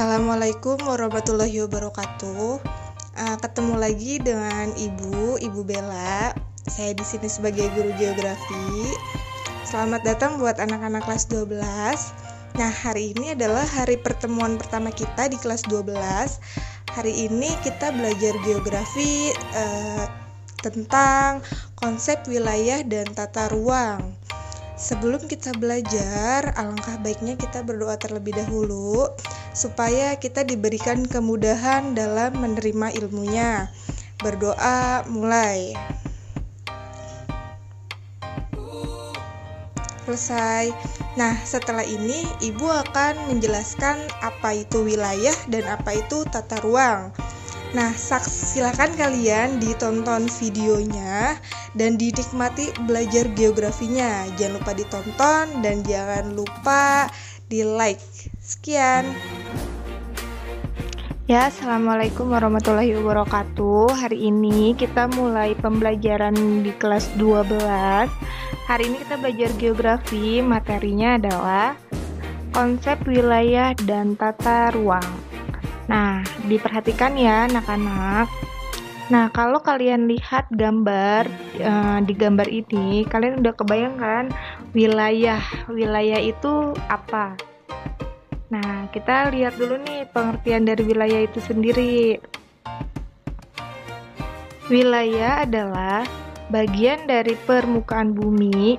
Assalamualaikum warahmatullahi wabarakatuh. Ketemu lagi dengan Ibu Bella. Saya di sini sebagai guru geografi. Selamat datang buat anak-anak kelas 12. Nah, hari ini adalah hari pertemuan pertama kita di kelas 12. Hari ini kita belajar geografi tentang konsep wilayah dan tata ruang. Sebelum kita belajar, alangkah baiknya kita berdoa terlebih dahulu supaya kita diberikan kemudahan dalam menerima ilmunya. Berdoa mulai. Selesai. Nah, setelah ini Ibu akan menjelaskan apa itu wilayah dan apa itu tata ruang. Nah, silakan kalian ditonton videonya dan dinikmati belajar geografinya. Jangan lupa ditonton dan jangan lupa di-like. Sekian. Ya, Assalamualaikum warahmatullahi wabarakatuh. Hari ini kita mulai pembelajaran di kelas 12. Hari ini kita belajar geografi. Materinya adalah konsep wilayah dan tata ruang. Nah, diperhatikan ya anak-anak. Nah, kalau kalian lihat gambar di gambar ini, kalian udah kebayang kan wilayah itu apa? Nah, kita lihat dulu nih pengertian dari wilayah itu sendiri. Wilayah adalah bagian dari permukaan bumi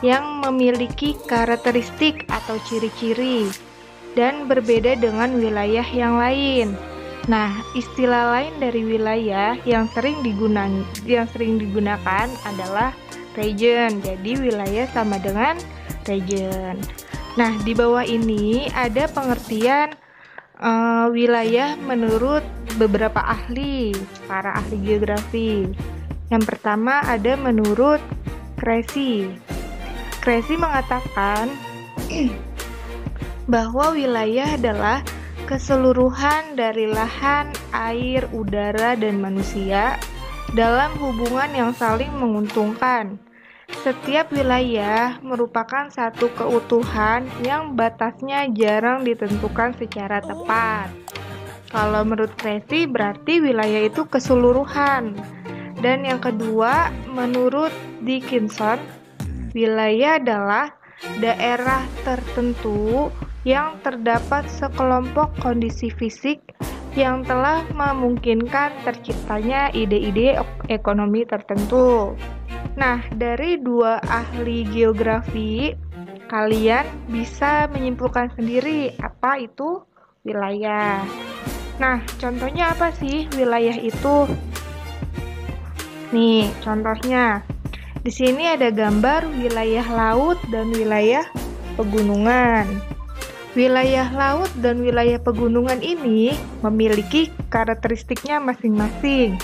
yang memiliki karakteristik atau ciri-ciri dan berbeda dengan wilayah yang lain. Nah, istilah lain dari wilayah yang sering digunakan adalah region. Jadi wilayah sama dengan region. Nah, di bawah ini ada pengertian wilayah menurut beberapa para ahli geografi. Yang pertama ada menurut Cressy. Cressy mengatakan bahwa wilayah adalah keseluruhan dari lahan, air, udara, dan manusia dalam hubungan yang saling menguntungkan. Setiap wilayah merupakan satu keutuhan yang batasnya jarang ditentukan secara tepat. Kalau menurut Cressy berarti wilayah itu keseluruhan. Dan yang kedua, menurut Dickinson, wilayah adalah daerah tertentu yang terdapat sekelompok kondisi fisik yang telah memungkinkan terciptanya ide-ide ekonomi tertentu. Nah, dari dua ahli geografi, kalian bisa menyimpulkan sendiri apa itu wilayah. Nah, contohnya apa sih wilayah itu? Nih, contohnya. Di sini ada gambar wilayah laut dan wilayah pegunungan. Wilayah laut dan wilayah pegunungan ini memiliki karakteristiknya masing-masing.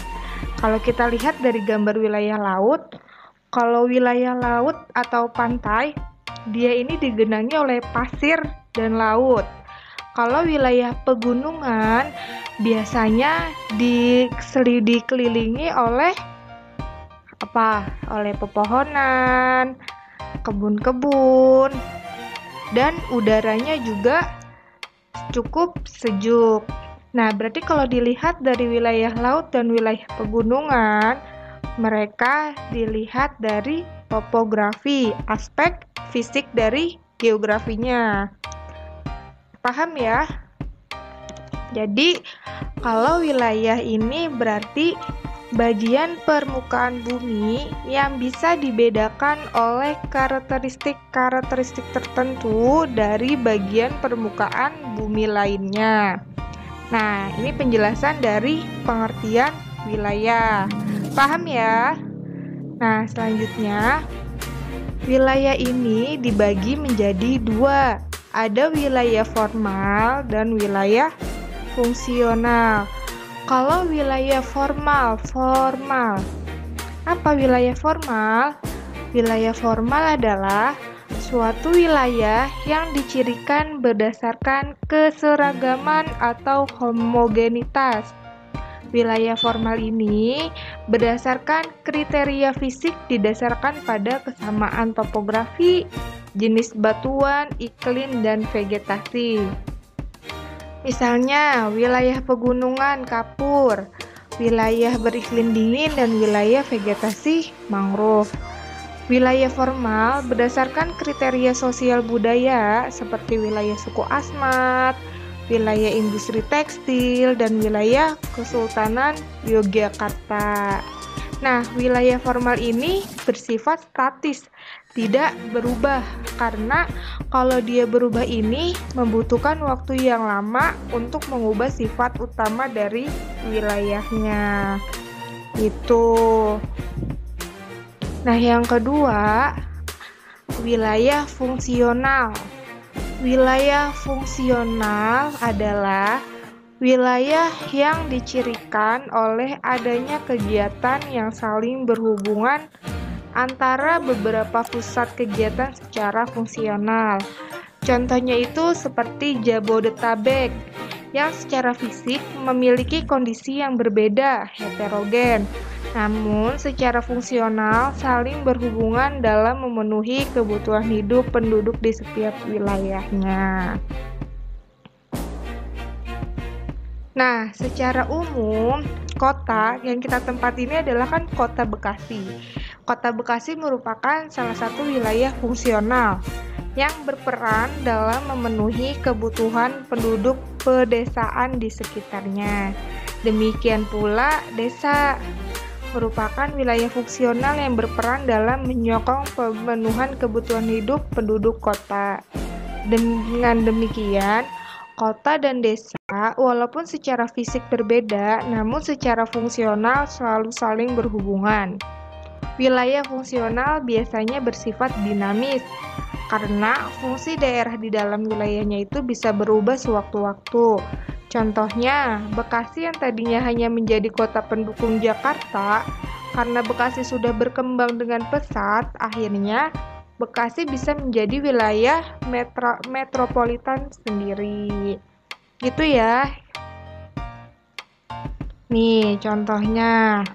Kalau kita lihat dari gambar wilayah laut, kalau wilayah laut atau pantai, dia ini digenangi oleh pasir dan laut. Kalau wilayah pegunungan, biasanya dikelilingi oleh oleh pepohonan, kebun-kebun, dan udaranya juga cukup sejuk. Nah, berarti kalau dilihat dari wilayah laut dan wilayah pegunungan, mereka dilihat dari topografi, aspek fisik dari geografinya. Paham ya? Jadi, kalau wilayah ini berarti bagian permukaan bumi yang bisa dibedakan oleh karakteristik tertentu dari bagian permukaan bumi lainnya. Nah, ini penjelasan dari pengertian wilayah. Paham ya? Nah, selanjutnya wilayah ini dibagi menjadi dua. Ada wilayah formal dan wilayah fungsional. Kalau wilayah formal. Apa wilayah formal? Wilayah formal adalah suatu wilayah yang dicirikan berdasarkan keseragaman atau homogenitas. Wilayah formal ini berdasarkan kriteria fisik didasarkan pada kesamaan topografi, jenis batuan, iklim, dan vegetasi. Misalnya, wilayah pegunungan kapur, wilayah beriklim dingin dan wilayah vegetasi mangrove. Wilayah formal berdasarkan kriteria sosial budaya seperti wilayah suku Asmat, wilayah industri tekstil, dan wilayah Kesultanan Yogyakarta. Nah, wilayah formal ini bersifat statis, tidak berubah, karena kalau dia berubah ini membutuhkan waktu yang lama untuk mengubah sifat utama dari wilayahnya. Itu. Nah, yang kedua, wilayah fungsional. Wilayah fungsional adalah wilayah yang dicirikan oleh adanya kegiatan yang saling berhubungan antara beberapa pusat kegiatan secara fungsional. Contohnya itu seperti Jabodetabek, yang secara fisik memiliki kondisi yang berbeda, heterogen, namun secara fungsional saling berhubungan dalam memenuhi kebutuhan hidup penduduk di setiap wilayahnya. Nah, secara umum, kota yang kita tempati ini adalah kan Kota Bekasi. Kota Bekasi merupakan salah satu wilayah fungsional yang berperan dalam memenuhi kebutuhan penduduk pedesaan di sekitarnya. Demikian pula, desa merupakan wilayah fungsional yang berperan dalam menyokong pemenuhan kebutuhan hidup penduduk kota. Dengan demikian, kota dan desa walaupun secara fisik berbeda, namun secara fungsional selalu saling berhubungan. Wilayah fungsional biasanya bersifat dinamis, karena fungsi daerah di dalam wilayahnya itu bisa berubah sewaktu-waktu. Contohnya, Bekasi yang tadinya hanya menjadi kota pendukung Jakarta, karena Bekasi sudah berkembang dengan pesat, akhirnya Bekasi bisa menjadi wilayah metropolitan sendiri. Gitu ya. Nih, contohnya.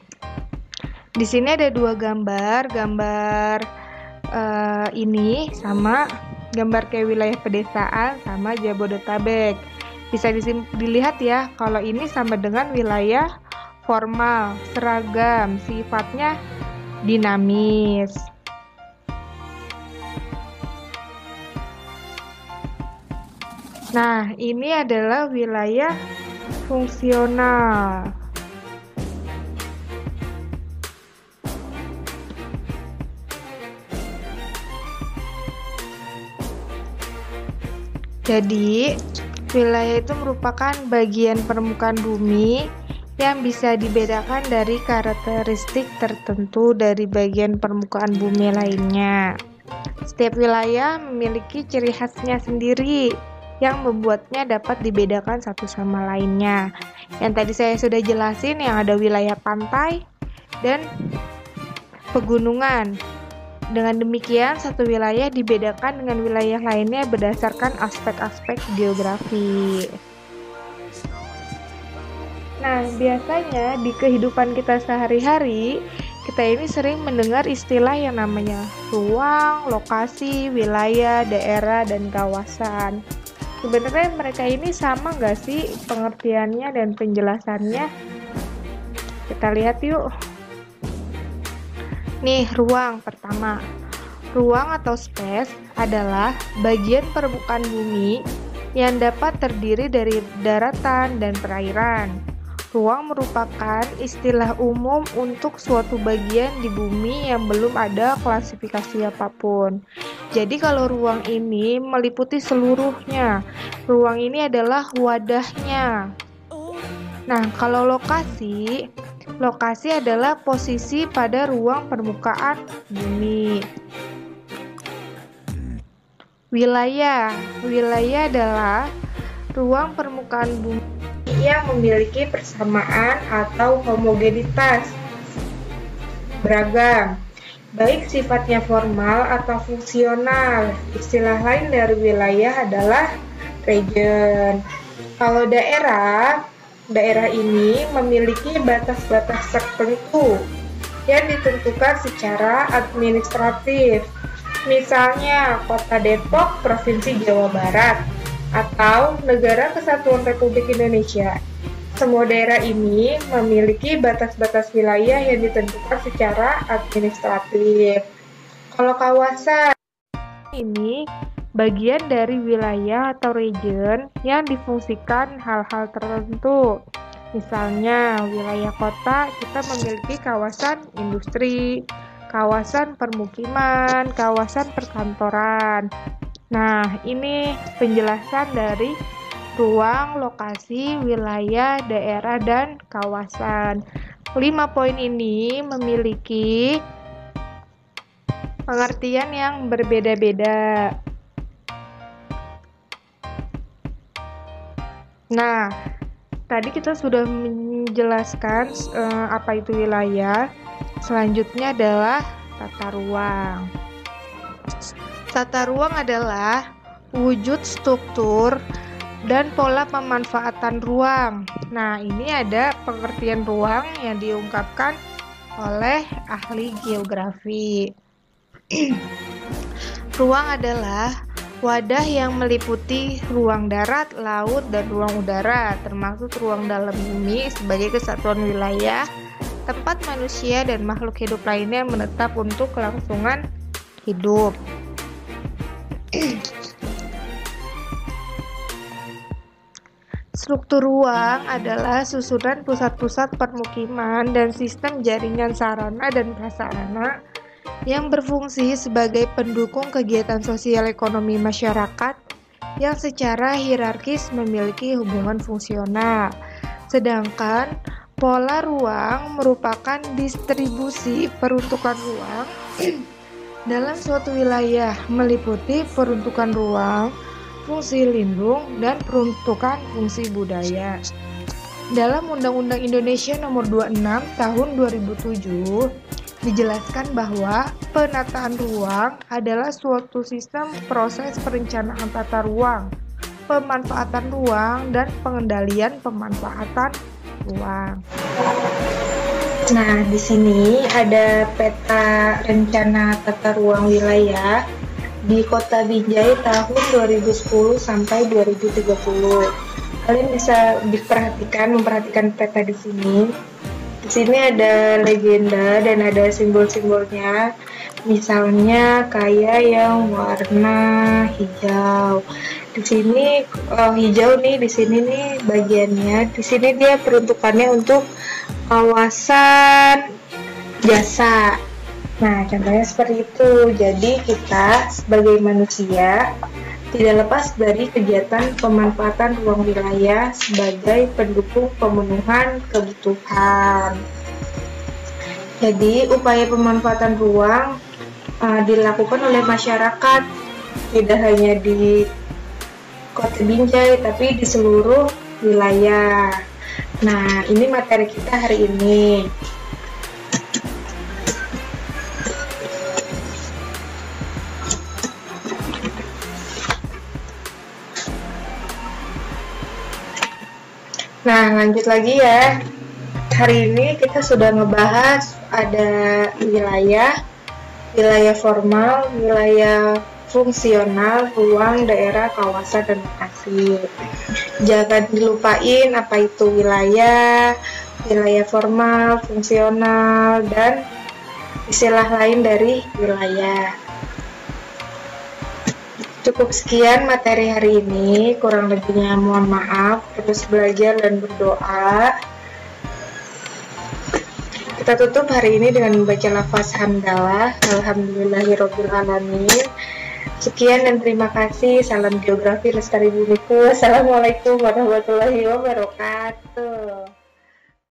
Di sini ada dua gambar ini sama gambar kayak wilayah pedesaan sama Jabodetabek. Bisa dilihat ya, kalau ini sama dengan wilayah formal, seragam, sifatnya dinamis. Nah, ini adalah wilayah fungsional. Jadi, wilayah itu merupakan bagian permukaan bumi yang bisa dibedakan dari karakteristik tertentu dari bagian permukaan bumi lainnya. Setiap wilayah memiliki ciri khasnya sendiri yang membuatnya dapat dibedakan satu sama lainnya. Yang tadi saya sudah jelasin, yang ada wilayah pantai dan pegunungan. Dengan demikian, satu wilayah dibedakan dengan wilayah lainnya berdasarkan aspek-aspek geografi. Nah, biasanya di kehidupan kita sehari-hari, kita ini sering mendengar istilah yang namanya ruang, lokasi, wilayah, daerah, dan kawasan. Sebenarnya mereka ini sama nggak sih pengertiannya dan penjelasannya? Kita lihat yuk. Nih, ruang pertama. Ruang atau space adalah bagian permukaan bumi yang dapat terdiri dari daratan dan perairan. Ruang merupakan istilah umum untuk suatu bagian di bumi yang belum ada klasifikasi apapun. Jadi kalau ruang ini meliputi seluruhnya. Ruang ini adalah wadahnya. Nah, kalau lokasi adalah posisi pada ruang permukaan bumi. Wilayah adalah ruang permukaan bumi yang memiliki persamaan atau homogenitas beragam, baik sifatnya formal atau fungsional. Istilah lain dari wilayah adalah region. Kalau daerah ini memiliki batas-batas tertentu yang ditentukan secara administratif. Misalnya, Kota Depok, Provinsi Jawa Barat, atau Negara Kesatuan Republik Indonesia. Semua daerah ini memiliki batas-batas wilayah yang ditentukan secara administratif. Kalau kawasan ini bagian dari wilayah atau region yang difungsikan hal-hal tertentu. Misalnya, wilayah kota kita memiliki kawasan industri, kawasan permukiman, kawasan perkantoran. Nah, ini penjelasan dari ruang, lokasi, wilayah, daerah, dan kawasan. 5 poin ini memiliki pengertian yang berbeda-beda. Nah, tadi kita sudah menjelaskan apa itu wilayah. Selanjutnya adalah tata ruang. Tata ruang adalah wujud struktur dan pola pemanfaatan ruang. Nah, ini ada pengertian ruang yang diungkapkan oleh ahli geografi. Ruang adalah wadah yang meliputi ruang darat, laut, dan ruang udara, termasuk ruang dalam bumi sebagai kesatuan wilayah, tempat manusia dan makhluk hidup lainnya menetap untuk kelangsungan hidup. Struktur ruang adalah susunan pusat-pusat permukiman dan sistem jaringan sarana dan prasarana yang berfungsi sebagai pendukung kegiatan sosial ekonomi masyarakat yang secara hierarkis memiliki hubungan fungsional. Sedangkan pola ruang merupakan distribusi peruntukan ruang dalam suatu wilayah, meliputi peruntukan ruang, fungsi lindung, dan peruntukan fungsi budaya. Dalam Undang-Undang Indonesia Nomor 26 Tahun 2007 dijelaskan bahwa penataan ruang adalah suatu sistem proses perencanaan tata ruang, pemanfaatan ruang, dan pengendalian pemanfaatan ruang. Nah, di sini ada peta rencana tata ruang wilayah di Kota Binjai tahun 2010 sampai 2030. Kalian bisa memperhatikan peta di sini. Di sini ada legenda dan ada simbol-simbolnya. Misalnya kayak yang warna hijau. Di sini hijau nih, di sini nih bagiannya. Di sini dia peruntukannya untuk kawasan jasa. Nah, contohnya seperti itu. Jadi kita sebagai manusia tidak lepas dari kegiatan pemanfaatan ruang wilayah sebagai pendukung pemenuhan kebutuhan. Jadi, upaya pemanfaatan ruang dilakukan oleh masyarakat, tidak hanya di Kota Binjai, tapi di seluruh wilayah. Nah, ini materi kita hari ini. Nah, lanjut lagi ya. Hari ini kita sudah ngebahas ada wilayah formal, wilayah fungsional, ruang, daerah, kawasan, dan lokasi. Jangan dilupain apa itu wilayah formal, fungsional, dan istilah lain dari wilayah. Cukup sekian materi hari ini, kurang lebihnya mohon maaf, terus belajar dan berdoa. Kita tutup hari ini dengan membaca lafaz hamdalah, alhamdulillahirabbil alamin. Sekian dan terima kasih. Salam geografi lestari bumiku. Assalamualaikum warahmatullahi wabarakatuh.